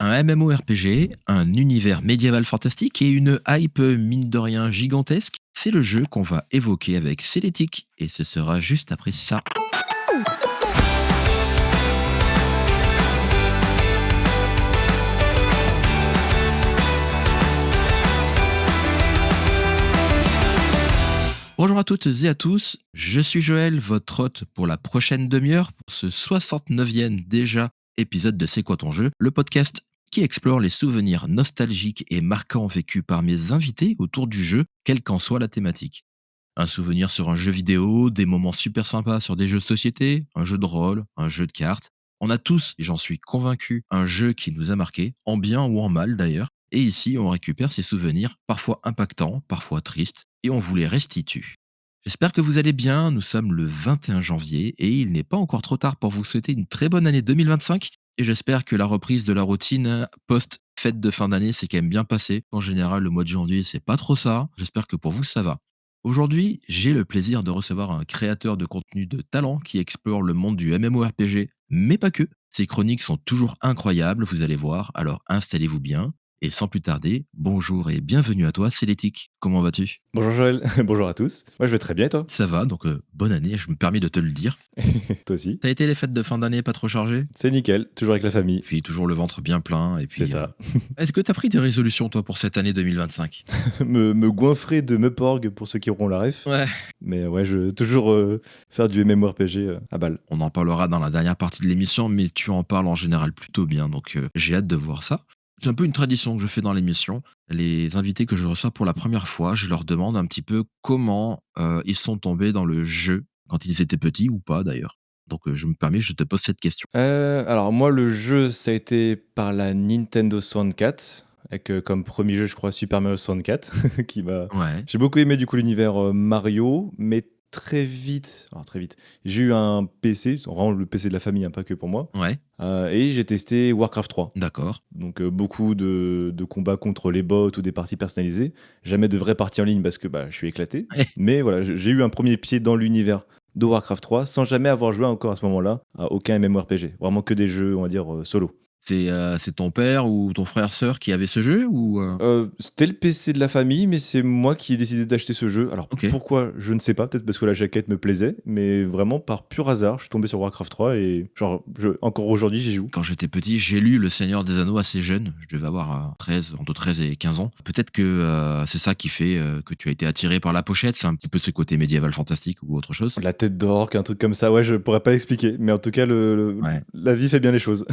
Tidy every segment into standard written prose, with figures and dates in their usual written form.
Un MMORPG, un univers médiéval fantastique et une hype mine de rien gigantesque, c'est le jeu qu'on va évoquer avec Célétique et ce sera juste après ça. Bonjour à toutes et à tous, je suis Joël, votre hôte pour la prochaine demi-heure pour ce 69e déjà épisode de C'est quoi ton jeu, le podcast qui explore les souvenirs nostalgiques et marquants vécus par mes invités autour du jeu, quelle qu'en soit la thématique. Un souvenir sur un jeu vidéo, des moments super sympas sur des jeux de société, un jeu de rôle, un jeu de cartes. On a tous, et j'en suis convaincu, un jeu qui nous a marqué, en bien ou en mal d'ailleurs. Et ici, on récupère ces souvenirs, parfois impactants, parfois tristes, et on vous les restitue. J'espère que vous allez bien, nous sommes le 21 janvier et il n'est pas encore trop tard pour vous souhaiter une très bonne année 2025 et j'espère que la reprise de la routine post-fête de fin d'année s'est quand même bien passée. En général, le mois de janvier, c'est pas trop ça. J'espère que pour vous, ça va. Aujourd'hui, j'ai le plaisir de recevoir un créateur de contenu de talent qui explore le monde du MMORPG, mais pas que. Ses chroniques sont toujours incroyables, vous allez voir, alors installez-vous bien. Et sans plus tarder, bonjour et bienvenue à toi, Célétique. Comment vas-tu? Bonjour Joël, bonjour à tous. Moi je vais très bien et toi? Ça va, donc bonne année, je me permets de te le dire. Toi aussi? Ça a été les fêtes de fin d'année pas trop chargées? C'est nickel, toujours avec la famille. Puis toujours le ventre bien plein et C'est puis, ça. est-ce que tu as pris des résolutions toi pour cette année 2025? Me goinfrer de Meuporg pour ceux qui auront la ref. Ouais. Mais ouais, je toujours faire du MMORPG à balle. On en parlera dans la dernière partie de l'émission, mais tu en parles en général plutôt bien, donc j'ai hâte de voir ça. C'est un peu une tradition que je fais dans l'émission. Les invités que je reçois pour la première fois, je leur demande un petit peu comment, ils sont tombés dans le jeu, quand ils étaient petits ou pas d'ailleurs. Donc je me permets, je te pose cette question. Alors moi le jeu ça a été par la Nintendo 64 avec comme premier jeu je crois Super Mario 64 qui m'a Ouais, j'ai beaucoup aimé du coup l'univers Mario mais très vite, j'ai eu un PC, vraiment le PC de la famille, hein, pas que pour moi, ouais, et j'ai testé Warcraft 3. d'accord. Donc beaucoup de combats contre les bots ou des parties personnalisées. Jamais de vraies parties en ligne parce que bah, je suis éclaté. Mais voilà, j'ai eu un premier pied dans l'univers de Warcraft 3 sans jamais avoir joué encore à ce moment-là à aucun MMORPG. Vraiment que des jeux, on va dire, solo. C'est ton père ou ton frère-sœur qui avait ce jeu ou C'était le PC de la famille, mais c'est moi qui ai décidé d'acheter ce jeu. Alors OK. pourquoi? Je ne sais pas, peut-être parce que la jaquette me plaisait, mais vraiment par pur hasard, je suis tombé sur Warcraft 3 et genre encore aujourd'hui j'y joue. Quand j'étais petit, j'ai lu Le Seigneur des Anneaux assez jeune. Je devais avoir, 13, entre 13 et 15 ans. Peut-être que, c'est ça qui fait, que tu as été attiré par la pochette? C'est un petit peu ce côté médiéval fantastique ou autre chose? La tête d'orque, un truc comme ça, ouais, je pourrais pas l'expliquer, mais en tout cas, Ouais. la vie fait bien les choses.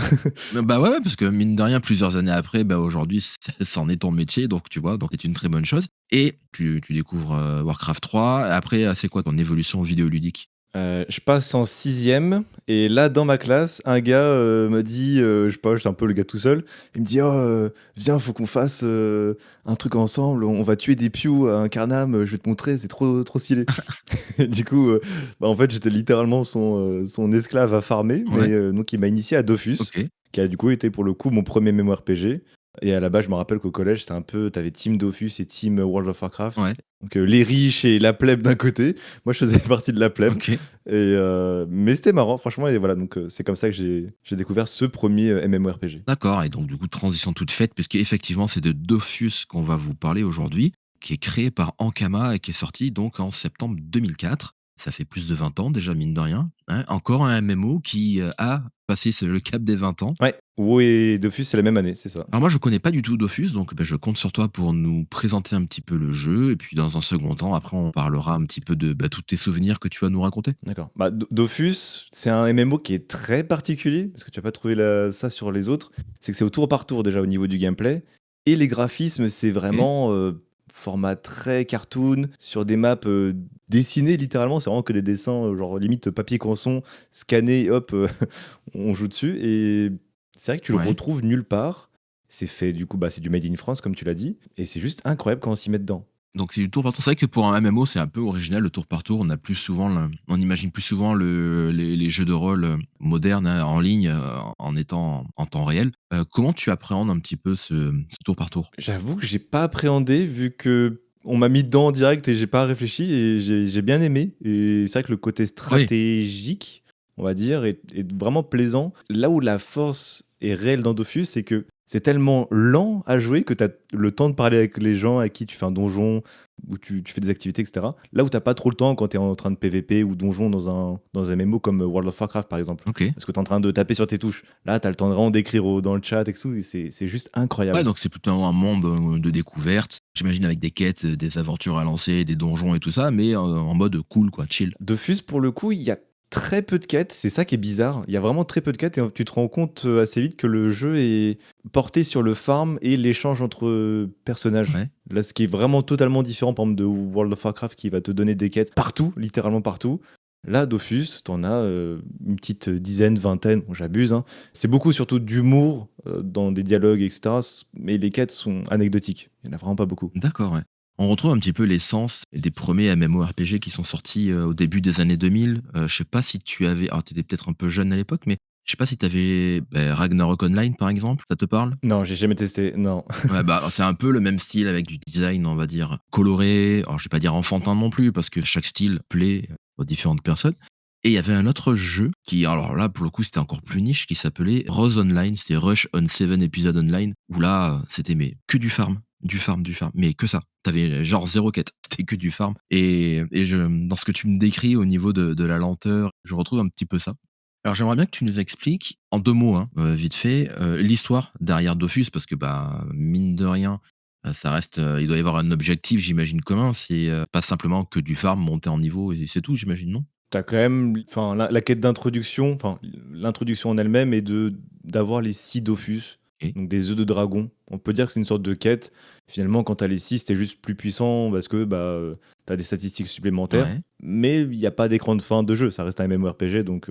Bah, ouais, ouais, parce que mine de rien, plusieurs années après, bah, aujourd'hui, c'en est ton métier, donc tu vois? Donc c'est une très bonne chose et tu découvres, Warcraft 3. Après, c'est quoi ton évolution vidéoludique? Je passe en sixième et là, dans ma classe, un gars m'a dit, je sais pas, j'étais un peu le gars tout seul, il me dit: «Oh, viens, faut qu'on fasse un truc ensemble, on va tuer des Pew à un Carnam, je vais te montrer, c'est trop, trop stylé». Et du coup, bah, en fait, j'étais littéralement son esclave à farmer, mais Ouais, donc il m'a initié à Dofus, OK. qui a du coup été pour le coup mon premier MMORPG. Et à la base, je me rappelle qu'au collège, c'était un peu, t'avais team Dofus et team World of Warcraft. Ouais, Donc les riches et la plèbe d'un côté. Moi, je faisais partie de la plèbe. OK. Et mais c'était marrant, franchement. Et voilà, donc c'est comme ça que j'ai découvert ce premier MMORPG. D'accord et donc du coup, transition toute faite puisque effectivement c'est de Dofus qu'on va vous parler aujourd'hui, qui est créé par Ankama et qui est sorti donc en septembre 2004. Ça fait plus de 20 ans déjà mine de rien, hein. Encore un MMO qui, a passé le cap des 20 ans. Ouais, WoW et Dofus, c'est la même année, c'est ça. Alors moi je connais pas du tout Dofus donc je compte sur toi pour nous présenter un petit peu le jeu et puis dans un second temps après on parlera un petit peu de, tous tes souvenirs que tu vas nous raconter. D'accord. Bah, Dofus, c'est un MMO qui est très particulier, parce que tu vas pas trouver ça sur les autres. C'est que c'est au tour par tour déjà au niveau du gameplay. Et les graphismes, c'est OK. vraiment format très cartoon, sur des maps dessinées littéralement. C'est vraiment que des dessins, genre limite papier canson, scanné, hop, on joue dessus. Et c'est vrai que tu le Ouais. retrouves nulle part. C'est fait, du coup, bah, c'est du Made in France, comme tu l'as dit. Et c'est juste incroyable quand on s'y met dedans. Donc c'est du tour par tour. C'est vrai que pour un MMO, c'est un peu original le tour par tour. On a plus souvent on imagine plus souvent les jeux de rôle, modernes, hein, en ligne, en étant en temps réel. Comment tu appréhendes un petit peu ce tour par tour? J'avoue que j'ai pas appréhendé vu que on m'a mis dedans en direct et j'ai pas réfléchi et j'ai bien aimé. Et c'est vrai que le côté Oui. stratégique, on va dire, est vraiment plaisant. Là où la force est réelle dans Dofus, c'est que c'est tellement lent à jouer que tu as le temps de parler avec les gens à qui tu fais un donjon, où tu fais des activités, etc. Là où tu pas trop le temps quand tu es en train de PVP ou donjon dans un MMO comme World of Warcraft, par exemple. Ok. Parce que tu es en train de taper sur tes touches. Là, tu as le temps de vraiment d'écrire dans le chat et tout. Et c'est juste Ouais, incroyable. donc c'est plutôt un monde de découverte. J'imagine avec des quêtes, des aventures à lancer, des donjons et tout ça, mais en mode cool, quoi, chill. Dofus, pour le coup, il y a très peu de quêtes, c'est ça qui est bizarre. Il y a vraiment très peu de quêtes et tu te rends compte assez vite que le jeu est porté sur le farm et l'échange entre personnages. Ouais. Là, ce qui est vraiment totalement différent, par exemple, de World of Warcraft qui va te donner des quêtes partout, littéralement partout. Là, Dofus, t'en as une petite dizaine, vingtaine, bon, j'abuse, hein. C'est beaucoup surtout d'humour dans des dialogues, etc. Mais les quêtes sont anecdotiques. Il n'y en a vraiment pas beaucoup. D'accord, ouais. On retrouve un petit peu l'essence des premiers MMORPG qui sont sortis au début des années 2000. Je sais pas si tu avais. Alors, tu étais peut-être un peu jeune à l'époque, mais je sais pas si tu avais Ragnarok Online, par exemple. Ça te parle? Non, j'ai jamais testé, non. Ouais, bah, c'est un peu le même style avec du design, on va dire, coloré. Alors, je vais pas dire enfantin non plus, parce que chaque style plaît aux différentes personnes. Et il y avait un autre jeu qui, alors là, pour le coup, c'était encore plus niche, qui s'appelait Rose Online. C'était Rush on 7 Episode Online, où là, c'était mais que du farm, du farm, du farm, mais que ça. T'avais genre zéro quête, c'était que du farm. Et dans ce que tu me décris au niveau de la lenteur, je retrouve un petit peu ça. Alors j'aimerais bien que tu nous expliques, en 2 mots, hein, vite fait, l'histoire derrière Dofus parce que, bah, mine de rien, ça reste, il doit y avoir un objectif, j'imagine, commun. C'est, pas simplement que du farm, monter en niveau et c'est tout, j'imagine, non? T'as quand même enfin, la quête d'introduction, enfin, l'introduction en elle-même est d'avoir les 6 Dofus, OK. donc des œufs de dragon. On peut dire que c'est une sorte de quête. Finalement, quand t'as les 6, tu juste plus puissant parce que, bah, tu des statistiques supplémentaires, Ouais. mais il y a pas d'écran de fin de jeu. Ça reste un MMORPG, donc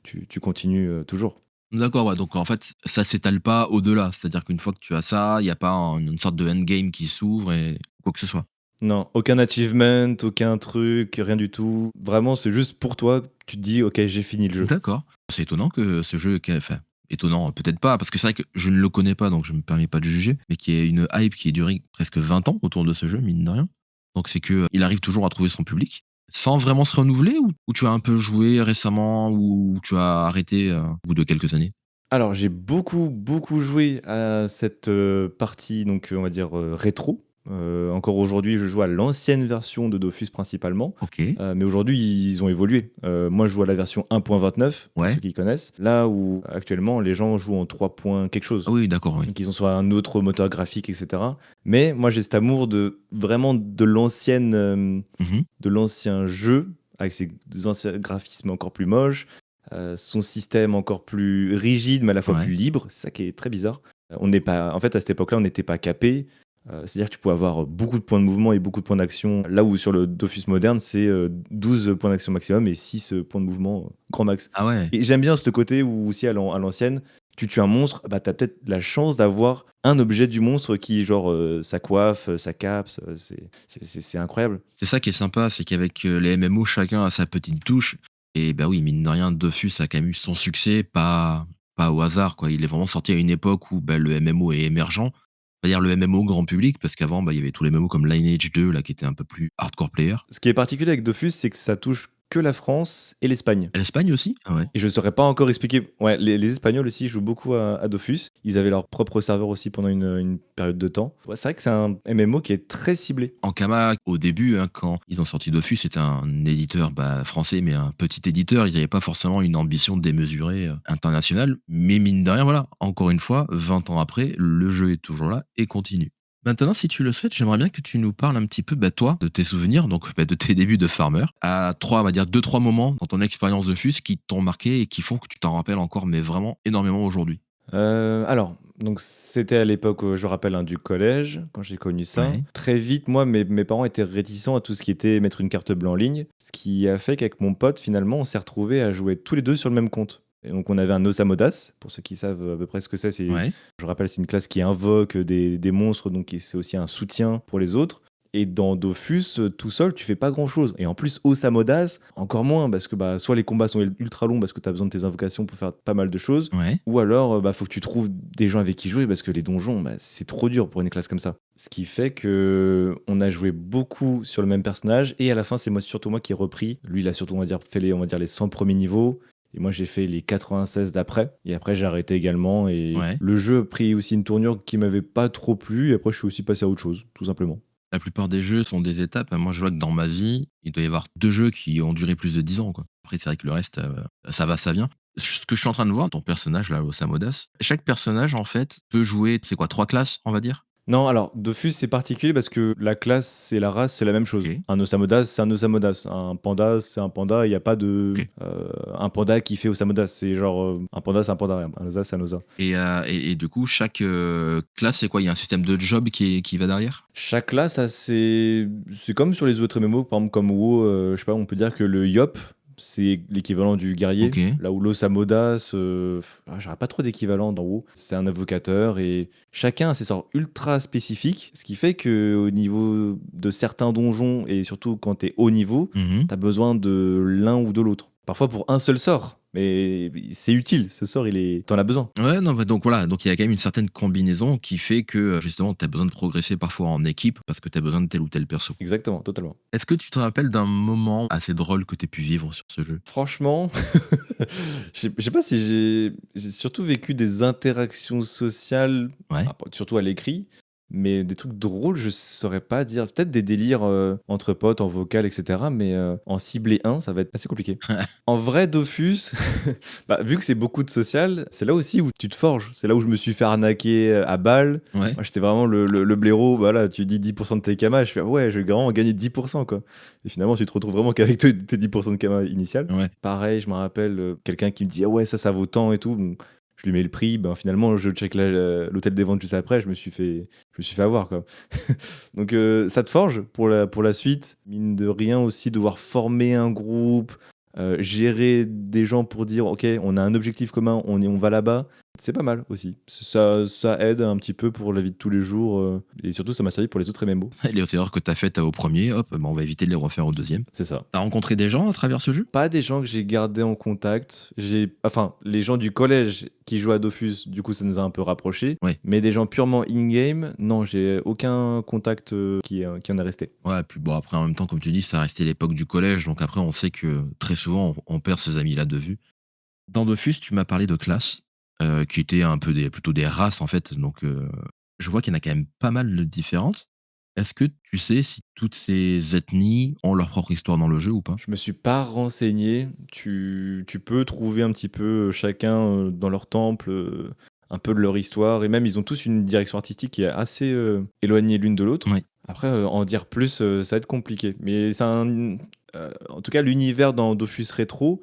tu continues, toujours. D'accord, ouais, donc en fait, ça s'étale pas au-delà. C'est-à-dire qu'une fois que tu as ça, il y a pas une sorte de endgame qui s'ouvre et quoi que ce soit? Non, aucun achievement, aucun truc, rien du tout. Vraiment, c'est juste pour toi, tu te dis: «OK, j'ai fini le jeu». D'accord. C'est étonnant que ce jeu enfin, étonnant, peut-être pas, parce que c'est vrai que je ne le connais pas, donc je me permets pas de juger, mais qu'il y ait une hype qui ait duré presque 20 ans autour de ce jeu, mine de rien. Donc c'est que il arrive toujours à trouver son public, sans vraiment se renouveler ou tu as un peu joué récemment ou tu as arrêté, au bout de quelques années? Alors, j'ai beaucoup, beaucoup joué à cette, partie donc, on va dire, rétro. Encore aujourd'hui, je joue à l'ancienne version de Dofus principalement, OK. mais aujourd'hui, ils ont évolué. Moi, je joue à la version 1.29 pour Ouais. ceux qui connaissent. Là où actuellement, les gens jouent en 3 point quelque Ah chose. oui, d'accord, oui. Donc ils ont soit un autre moteur graphique et cetera. Mais moi, j'ai cet amour de vraiment Mmh. de l'ancien jeu avec ses anciens graphismes encore plus moches, son système encore plus rigide, mais à la fois Ouais. plus libre. C'est ça qui est très bizarre. On n'est pas, en fait, à cette époque-là, on n'était pas capé. C'est-à-dire que tu pouvais avoir beaucoup de points de mouvement et beaucoup de points d'action. Là où sur le Dofus moderne, c'est 12 points d'action maximum et 6 points de mouvement grand max. Ah ouais. Et j'aime bien ce côté où aussi à l'ancienne, tu tues un monstre, bah, tu as peut-être la chance d'avoir un objet du monstre qui, genre, sa coiffe, sa cape, c'est incroyable. C'est ça qui est sympa, c'est qu'avec, les MMO, chacun a sa petite touche et bah, oui, mine de rien, Dofus a quand même eu son succès, pas au hasard, quoi. Il est vraiment sorti à une époque où, bah, le MMO est émergent. On va dire le MMO grand public parce qu'avant, bah, il y avait tous les MMO comme Lineage 2 là, qui étaient un peu plus hardcore player. Ce qui est particulier avec Dofus, c'est que ça touche que la France et l'Espagne. L'Espagne aussi? Ah ouais. Et je ne saurais pas encore expliquer. Ouais, les Espagnols aussi jouent beaucoup à Dofus. Ils avaient leur propre serveur aussi pendant une période de temps. Ouais, c'est vrai que c'est un MMO qui est très ciblé. Ankama, au début, hein, quand ils ont sorti Dofus, c'était un éditeur, bah, français, mais un petit éditeur. Ils avaient pas forcément une ambition démesurée, internationale. Mais mine de rien, voilà, encore une fois, 20 ans après, le jeu est toujours là et continue. Maintenant, si tu le souhaites, j'aimerais bien que tu nous parles un petit peu, bah, toi, de tes souvenirs, donc bah, de tes débuts de farmer, à trois, on va dire deux, trois moments dans ton expérience de FUS qui t'ont marqué et qui font que tu t'en rappelles encore, mais vraiment énormément aujourd'hui. Alors, donc c'était à l'époque, je rappelle, hein, du collège, quand j'ai connu ça. Ouais. Très vite, moi, mes parents étaient réticents à tout ce qui était mettre une carte bleue en ligne, ce qui a fait qu'avec mon pote, finalement, on s'est retrouvés à jouer tous les 2 sur le même compte. Et donc on avait un Osamodas, pour ceux qui savent à peu près ce que c'est Ouais. je rappelle, c'est une classe qui invoque des monstres, donc c'est aussi un soutien pour les autres. Et dans Dofus, tout seul, tu fais pas grand-chose. Et en plus, Osamodas, encore moins, parce que bah, soit les combats sont ultra longs parce que tu as besoin de tes invocations pour faire pas mal de choses, Ouais. ou alors, bah, faut que tu trouves des gens avec qui jouer parce que les donjons, bah, c'est trop dur pour une classe comme ça. Ce qui fait que on a joué beaucoup sur le même personnage et à la fin, c'est surtout moi qui ai repris. Lui, il a surtout, on va dire, fait les 100 premiers niveaux. Et moi, j'ai fait les 96 d'après. Et après, j'ai arrêté également. Et Ouais. le jeu a pris aussi une tournure qui m'avait pas trop plu. Et après, je suis aussi passé à autre chose, tout simplement. La plupart des jeux sont des étapes. Moi, je vois que dans ma vie, il doit y avoir 2 jeux qui ont duré plus de 10 ans, quoi. Après, c'est vrai que le reste, ça va, ça vient. Ce que je suis en train de voir, ton personnage là, Osamodas, chaque personnage, en fait, peut jouer, c'est quoi, 3 classes, on va dire? Non, alors, Dofus, c'est particulier parce que la classe et la race, c'est la même chose. OK, Un Osamodas, c'est un Osamodas. Un panda, c'est un panda. Il n'y a pas de. OK. Un panda qui fait Osamodas. C'est genre. Un panda, c'est un panda. Un osa, c'est un osa. Et du coup, chaque, classe, c'est quoi? Il y a un système de job qui va derrière? Chaque classe a ses. C'est comme sur les autres MMO, par exemple, comme WoW, je sais pas, on peut dire que le Yop, c'est l'équivalent du guerrier. OK. Là où l'Osamodas, j'aurais pas trop d'équivalent dans WoW. C'est un invocateur et chacun a ses sorts ultra spécifiques. Ce qui fait que au niveau de certains donjons et surtout quand t'es haut niveau, Mmh. t'as besoin de l'un ou de l'autre. Parfois pour un seul sort. Mais c'est utile, ce sort, t'en as besoin. Ouais, non, bah, donc voilà, donc il y a quand même une certaine combinaison qui fait que, justement, tu as besoin de progresser parfois en équipe parce que tu as besoin de tel ou tel perso. Exactement, totalement. Est-ce que tu te rappelles d'un moment assez drôle que tu pu vivre sur ce jeu? Franchement, je sais pas si j'ai surtout vécu des interactions sociales, Ouais. surtout à l'écrit, mais des trucs drôles, je saurais pas dire. Peut-être des délires, entre potes en vocal et cetera, mais, en cibler un, ça va être assez compliqué. En vrai, Dofus, bah, vu que c'est beaucoup de social, c'est là aussi où tu te forges. C'est là où je me suis fait arnaquer, à balles. Ouais. Moi, j'étais vraiment le blaireau, voilà, tu dis 10 de tes kamas, je fais: «Ouais, je vais vraiment gagner 10 quoi». Et finalement, tu te retrouves vraiment qu'avec tes 10 de kamas initial. Ouais. Pareil, je me rappelle, quelqu'un qui me dit: «Ah ouais, ça vaut tant et tout». Bon, je lui mets le prix, ben, finalement, je check l'hôtel des ventes juste après, je me suis fait avoir, quoi. Donc ça te forge pour la suite. Mine de rien aussi, devoir former un groupe, gérer des gens pour dire: «OK, on a un objectif commun, on va là-bas». C'est pas mal aussi. Ça aide un petit peu pour la vie de tous les jours, et surtout ça m'a servi pour les autres MMO. Les erreurs que tu as faites au premier, hop, bah, on va éviter de les refaire au deuxième. C'est ça. Tu as rencontré des gens à travers ce jeu? Pas des gens que j'ai gardés en contact. Enfin, les gens du collège qui jouaient à Dofus, du coup, ça nous a un peu rapprochés. Ouais. Mais des gens purement in-game, non, j'ai aucun contact qui en est resté. Ouais, puis bon, après, en même temps, comme tu dis, ça restait l'époque du collège, donc après, on sait que très souvent, on perd ces amis-là de vue. Dans Dofus, tu m'as parlé de classes, qui étaient un peu plutôt des races, en fait, donc je vois qu'il y en a quand même pas mal de différentes. Est-ce que tu sais si toutes ces ethnies ont leur propre histoire dans le jeu ou pas? Je me suis pas renseigné. Tu peux trouver un petit peu chacun dans leur temple, un peu de leur histoire. Et même, ils ont tous une direction artistique qui est assez éloignée l'une de l'autre. Oui. Après, en dire plus, ça va être compliqué. Mais en tout cas, l'univers dans Dofus Rétro,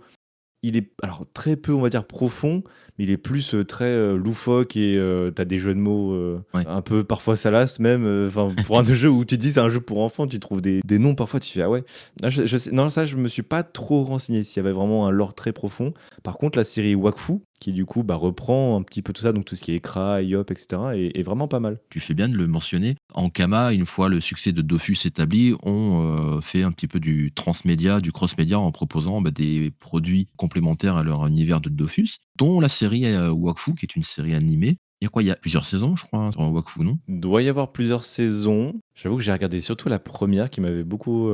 il est alors très peu, on va dire, profond, mais il est plus, très, loufoque et tu des jeux de mots, Ouais. un peu parfois salaces même, enfin pour un jeu où tu te dis: «C'est un jeu pour enfants», tu trouves des noms parfois, tu fais: «Ah ouais». Là, je sais non, ça, je me suis pas trop renseigné s'il y avait vraiment un lore très profond. Par contre, la série Wakfu, qui du coup, bah, reprend un petit peu tout ça, donc tout ce qui est Kra, Yop et cetera est vraiment pas mal. Tu fais bien de le mentionner. En Kama, une fois le succès de Dofus établi, on fait un petit peu du transmédia, du cross-média en proposant des produits complémentaires à leur univers de Dofus, dont la série Wakfu, qui est une série animée. Il y a quoi? Il y a plusieurs saisons, je crois, sur Wakfu, non? Doit y avoir plusieurs saisons. J'avoue que j'ai regardé surtout la première qui m'avait beaucoup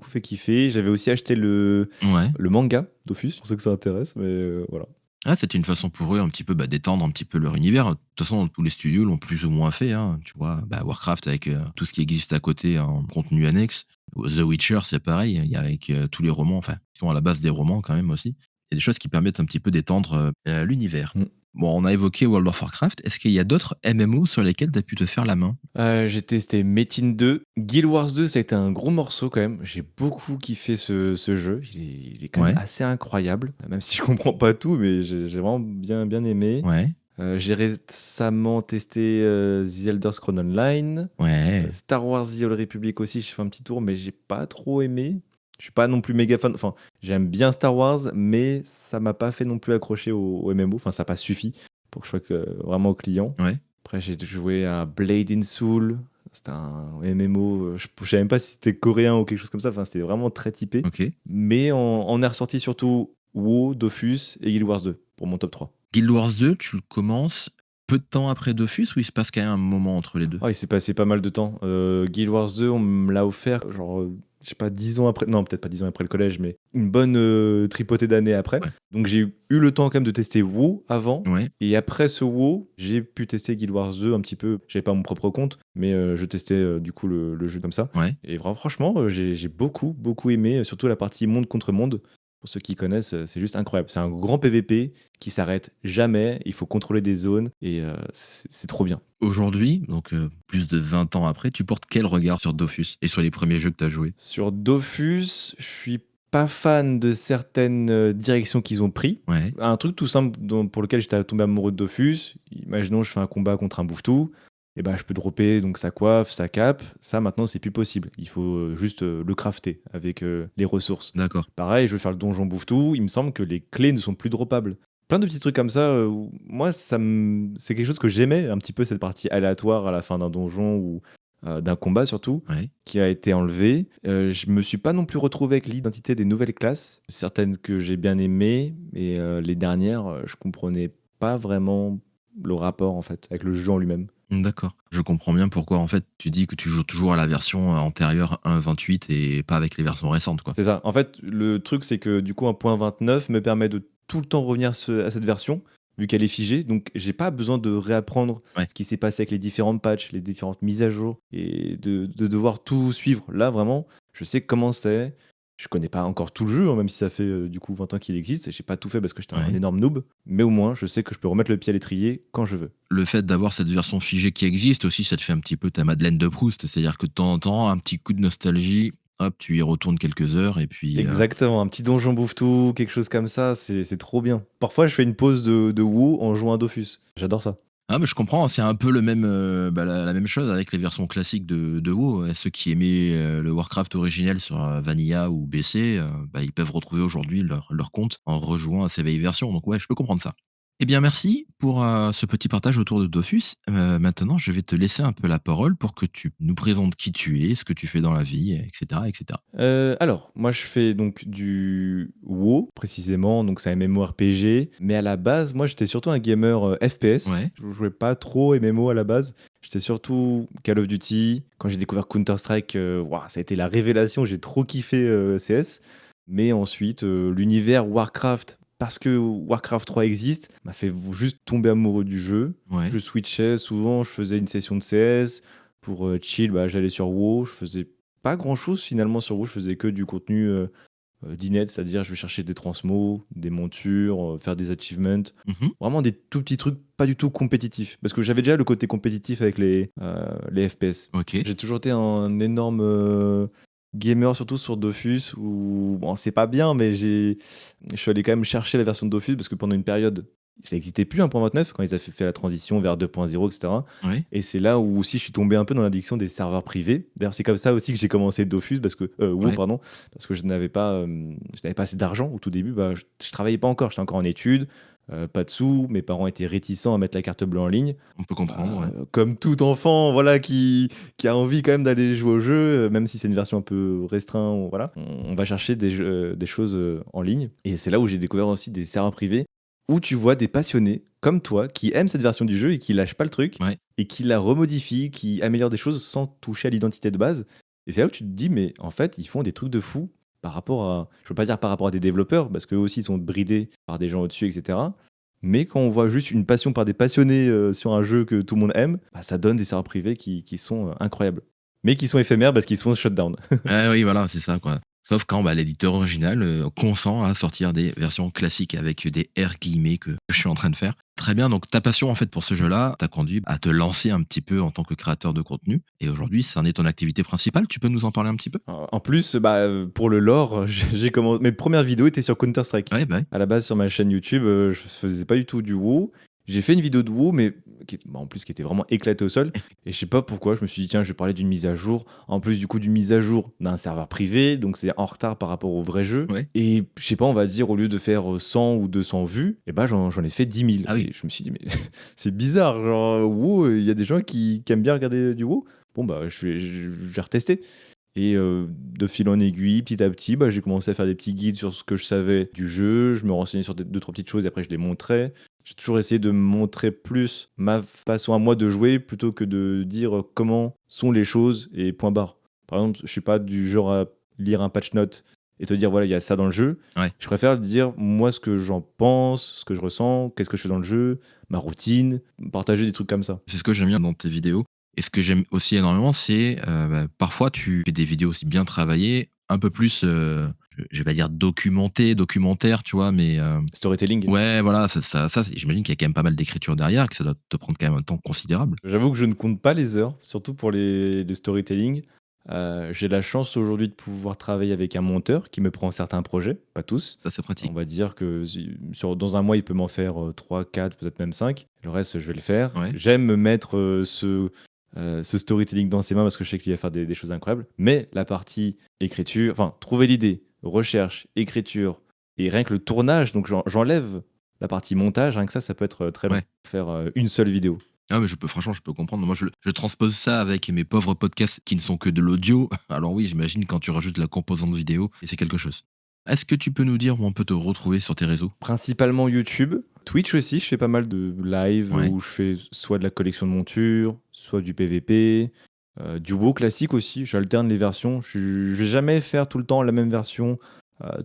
fait kiffer. J'avais aussi acheté le Ouais. le manga Dofus, pour ceux que ça intéresse, mais voilà. Ah, c'était une façon pour eux un petit peu d'étendre un petit peu leur univers. De toute façon, tous les studios l'ont plus ou moins fait, hein. Tu vois, Warcraft avec tout ce qui existe à côté en contenu annexe. The Witcher, c'est pareil. Il y a avec tous les romans, enfin, qui sont à la base des romans quand même aussi. Il y a des choses qui permettent un petit peu d'étendre l'univers. Mmh. Bon, on a évoqué World of Warcraft. Est-ce qu'il y a d'autres MMO sur lesquels tu as pu te faire la main? J'ai testé Metin 2. Guild Wars 2, ça a été un gros morceau quand même. J'ai beaucoup kiffé ce jeu. Il est quand même Ouais, assez incroyable, même si je comprends pas tout, mais j'ai vraiment bien aimé. ouais, J'ai récemment testé, The Elder Scrolls Online, ouais. Star Wars The Old Republic aussi, j'ai fait un petit tour, mais j'ai pas trop aimé. Je suis pas non plus méga fan, enfin, j'aime bien Star Wars, mais ça m'a pas fait non plus accrocher au MMO, enfin, ça a pas suffi pour que je sois vraiment client. Ouais. Après, j'ai joué à Blade in Soul, c'était un MMO, je savais même pas si c'était coréen ou quelque chose comme ça, enfin, c'était vraiment très typé. Ok. Mais on est ressorti surtout WoW, Dofus et Guild Wars 2 pour mon top 3. Guild Wars 2, tu le commences peu de temps après Dofus ou il se passe quand même un moment entre les deux? Ah, il s'est passé pas mal de temps. Guild Wars 2, on me l'a offert genre, je sais pas, 10 ans après, non, peut-être pas 10 ans après le collège, mais une bonne tripotée d'années après. Ouais. Donc j'ai eu le temps quand même de tester WoW avant. Ouais. Et après ce WoW, j'ai pu tester Guild Wars 2 un petit peu. J'avais pas mon propre compte, mais je testais du coup le jeu comme ça. Ouais. Et vraiment, franchement, j'ai beaucoup, beaucoup aimé, surtout la partie monde contre monde. Pour ceux qui connaissent, c'est juste incroyable. C'est un grand PVP qui s'arrête jamais. Il faut contrôler des zones et c'est trop bien. Aujourd'hui, donc plus de 20 ans après, tu portes quel regard sur Dofus et sur les premiers jeux que tu as joués? Sur Dofus, je suis pas fan de certaines directions qu'ils ont pris. Ouais. Un truc tout simple pour lequel j'étais tombé amoureux de Dofus, imaginons je fais un combat contre un bouffetou, et ben je peux dropper donc sa coiffe, sa cape, ça maintenant c'est plus possible. Il faut juste le crafter avec les ressources. D'accord. Pareil, je veux faire le donjon bouffetou, il me semble que les clés ne sont plus droppables. Plein de petits trucs comme ça, où moi c'est quelque chose que j'aimais, un petit peu cette partie aléatoire à la fin d'un donjon ou d'un combat surtout Ouais. qui a été enlevé. Je me suis pas non plus retrouvé avec l'identité des nouvelles classes, certaines que j'ai bien aimées, et les dernières, je comprenais pas vraiment le rapport en fait avec le jeu en lui-même. D'accord. Je comprends bien pourquoi, en fait, tu dis que tu joues toujours à la version antérieure 1.28 et pas avec les versions récentes, quoi. C'est ça. En fait, le truc, c'est que du coup, un point 29 me permet de tout le temps revenir à cette version, vu qu'elle est figée. Donc, j'ai pas besoin de réapprendre Ouais. ce qui s'est passé avec les différentes patchs, les différentes mises à jour, et de devoir tout suivre. Là, vraiment, je sais comment c'est. Je connais pas encore tout le jeu, hein, même si ça fait du coup 20 ans qu'il existe. J'ai pas tout fait parce que j'étais un Ouais. énorme noob. Mais au moins, je sais que je peux remettre le pied à l'étrier quand je veux. Le fait d'avoir cette version figée qui existe aussi, ça te fait un petit peu ta Madeleine de Proust. C'est-à-dire que de temps en temps, un petit coup de nostalgie, hop, tu y retournes quelques heures et puis, Exactement, un petit donjon bouffe-tout, quelque chose comme ça, c'est trop bien. Parfois, je fais une pause de WoW en jouant à Dofus. J'adore ça. ah mais je comprends, c'est un peu le même, la même chose avec les versions classiques de WoW, ceux qui aimaient, le Warcraft originel sur, Vanilla ou BC, ils peuvent retrouver aujourd'hui leur compte en rejouant à ces vieilles versions, donc ouais, je peux comprendre ça. Eh bien merci pour, ce petit partage autour de Dofus. Maintenant je vais te laisser un peu la parole pour que tu nous présentes qui tu es, ce que tu fais dans la vie et cetera et cetera. Alors, moi, je fais donc du WoW, précisément, donc c'est un MMORPG. Mais à la base, moi, j'étais surtout un gamer FPS. Ouais. Je jouais pas trop MMO à la base. J'étais surtout Call of Duty. Quand j'ai découvert Counter-Strike, ça a été la révélation. J'ai trop kiffé CS. Mais ensuite, l'univers Warcraft, parce que Warcraft 3 existe, m'a fait juste tomber amoureux du jeu. Ouais. Je switchais souvent, je faisais une session de CS. Pour chill, j'allais sur WoW, je faisais pas grand-chose finalement sur WoW, je faisais que du contenu d'inet, c'est-à-dire je vais chercher des transmos, des montures, faire des achievements, Mmh. vraiment des tout petits trucs pas du tout compétitifs. Parce que j'avais déjà le côté compétitif avec les FPS. OK. J'ai toujours été un énorme gamer, surtout sur Dofus, où bon, c'est pas bien, mais je suis allé quand même chercher la version de Dofus parce que pendant une période, ça n'existait plus 1.29 quand ils avaient fait la transition vers 2.0, etc. Ouais. Et c'est là où aussi je suis tombé un peu dans l'addiction des serveurs privés. D'ailleurs, c'est comme ça aussi que j'ai commencé Dofus, parce que WoW, Ouais. pardon, parce que je n'avais pas assez d'argent au tout début. Je travaillais pas encore, j'étais encore en études, pas de sous. Mes parents étaient réticents à mettre la carte bleue en ligne. On peut comprendre, ouais. Comme tout enfant, voilà, qui a envie quand même d'aller jouer au jeu, même si c'est une version un peu restreinte, voilà, on va chercher des choses en ligne. Et c'est là où j'ai découvert aussi des serveurs privés où tu vois des passionnés comme toi qui aiment cette version du jeu et qui lâchent pas le truc Ouais. et qui la remodifient, qui améliorent des choses sans toucher à l'identité de base. Et c'est là où tu te dis, mais en fait, ils font des trucs de fou par rapport à, je veux pas dire par rapport à des développeurs, parce qu'eux aussi sont bridés par des gens au-dessus, etc. Mais quand on voit juste une passion par des passionnés sur un jeu que tout le monde aime, ça donne des serveurs privés qui sont incroyables. Mais qui sont éphémères parce qu'ils sont shutdown. Ah oui, voilà, c'est ça, quoi. Sauf quand, l'éditeur original, consent à sortir des versions classiques avec des R guillemets que je suis en train de faire. Très bien, donc ta passion, en fait, pour ce jeu-là, t'a conduit à te lancer un petit peu en tant que créateur de contenu et aujourd'hui, ça en est ton activité principale. Tu peux nous en parler un petit peu? En plus, pour le lore, j'ai commencé. Mes premières vidéos étaient sur Counter-Strike. Ouais, ouais. À la base, sur ma chaîne YouTube, je faisais pas du tout du WoW. J'ai fait une vidéo de WoW, mais en plus qui était vraiment éclatée au sol. Et je sais pas pourquoi, je me suis dit, tiens, je vais parler d'une mise à jour. En plus, du coup, d'une mise à jour d'un serveur privé, donc c'est en retard par rapport au vrai jeu. Ouais. Et je sais pas, on va dire, au lieu de faire 100 ou 200 vues, et j'en ai fait 10 000. Ah oui. Et je me suis dit, mais c'est bizarre, genre, WoW, il y a des gens qui aiment bien regarder du WoW. Bon, je vais retester. Et de fil en aiguille, petit à petit, j'ai commencé à faire des petits guides sur ce que je savais du jeu. Je me renseignais sur deux, trois petites choses et après je les montrais. J'ai toujours essayé de montrer plus ma façon à moi de jouer plutôt que de dire comment sont les choses et point barre. Par exemple, je suis pas du genre à lire un patch note et te dire voilà, il y a ça dans le jeu. Ouais. Je préfère dire moi ce que j'en pense, ce que je ressens, qu'est-ce que je fais dans le jeu, ma routine, partager des trucs comme ça. C'est ce que j'aime bien dans tes vidéos. Et ce que j'aime aussi énormément, c'est parfois tu fais des vidéos aussi bien travaillées, un peu plus, je vais pas dire documentaire, tu vois, mais Storytelling. ouais, voilà, j'imagine qu'il y a quand même pas mal d'écriture derrière, que ça doit te prendre quand même un temps considérable. J'avoue que je ne compte pas les heures, surtout pour le storytelling. J'ai la chance aujourd'hui de pouvoir travailler avec un monteur qui me prend certains projets, pas tous. Ça, c'est pratique. On va dire que dans un mois, il peut m'en faire 3, 4, peut-être même 5. Le reste, je vais le faire. Ouais. J'aime me mettre ce storytelling dans ses mains parce que je sais qu'il va faire des choses incroyables. Mais la partie écriture, enfin, trouver l'idée, recherche, écriture, et rien que le tournage, donc j'enlève la partie montage, rien que ça peut être très long. Ouais. Faire une seule vidéo. Ah mais franchement, je peux comprendre. Moi, je transpose ça avec mes pauvres podcasts qui ne sont que de l'audio. Alors oui, j'imagine quand tu rajoutes la composante vidéo, et c'est quelque chose. Est-ce que tu peux nous dire où on peut te retrouver sur tes réseaux? Principalement YouTube. Twitch aussi, je fais pas mal de live Ouais. où je fais soit de la collection de montures, soit du PVP, du WoW classique aussi. J'alterne les versions. Je vais jamais faire tout le temps la même version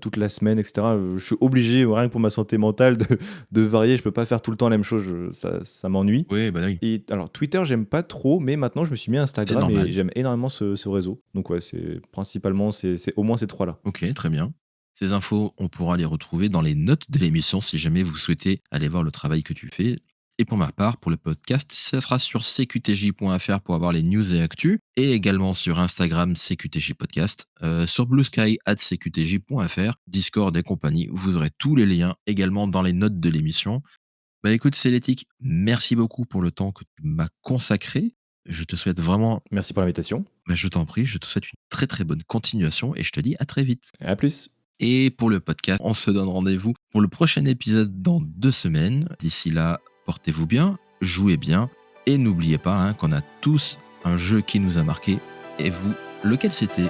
toute la semaine, etc. Je suis obligé, rien que pour ma santé mentale, de varier. Je peux pas faire tout le temps la même chose. Ça m'ennuie. Oui, bah oui. Et alors Twitter, j'aime pas trop, mais maintenant je me suis mis à Instagram normal. et j'aime énormément ce réseau. Donc ouais, c'est principalement c'est au moins ces trois-là. Ok, très bien. Ces infos, on pourra les retrouver dans les notes de l'émission si jamais vous souhaitez aller voir le travail que tu fais. Et pour ma part, pour le podcast, ça sera sur cqtj.fr pour avoir les news et actus, et également sur Instagram CQTJ Podcast, sur Blue Sky @cqtj.fr, Discord et compagnie. Vous aurez tous les liens également dans les notes de l'émission. Bah écoute, Célétique, merci beaucoup pour le temps que tu m'as consacré. Je te souhaite vraiment, Merci pour l'invitation. je t'en prie, je te souhaite une très très bonne continuation et je te dis à très vite. Et à plus. Et pour le podcast, on se donne rendez-vous pour le prochain épisode dans 2 semaines. D'ici là, portez-vous bien, jouez bien et n'oubliez pas qu'on a tous un jeu qui nous a marqué. Et vous, lequel c'était?